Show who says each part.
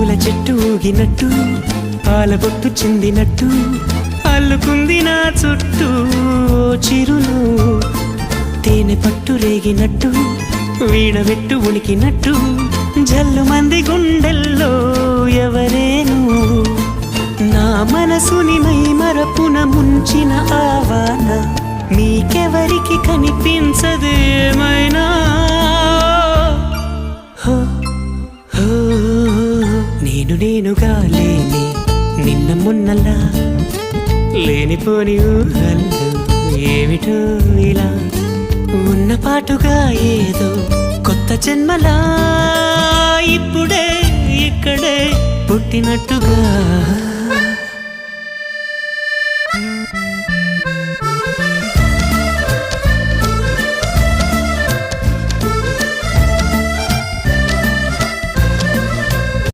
Speaker 1: పూల చెట్టు ఊగినట్టు పాలబొట్టు చిందినట్టు అల్లుకుంది నా చుట్టూ చిరులు తేనె పట్టు రేగినట్టు వీణవెట్టు ఉనికినట్టు జల్లు మంది గుండెల్లో ఎవరేను నా మనసుని మై మరపున ముంచిన ఆవాన మీకెవరికి కనిపించదు ఏమైనా నేనుగా లేని నిన్న మొన్నలా లేనిపోని ఊహల్లో ఏమిటో ఇలా ఉన్న పాటుగా ఏదో కొత్త జన్మలా ఇప్పుడే ఇక్కడే పుట్టినట్టుగా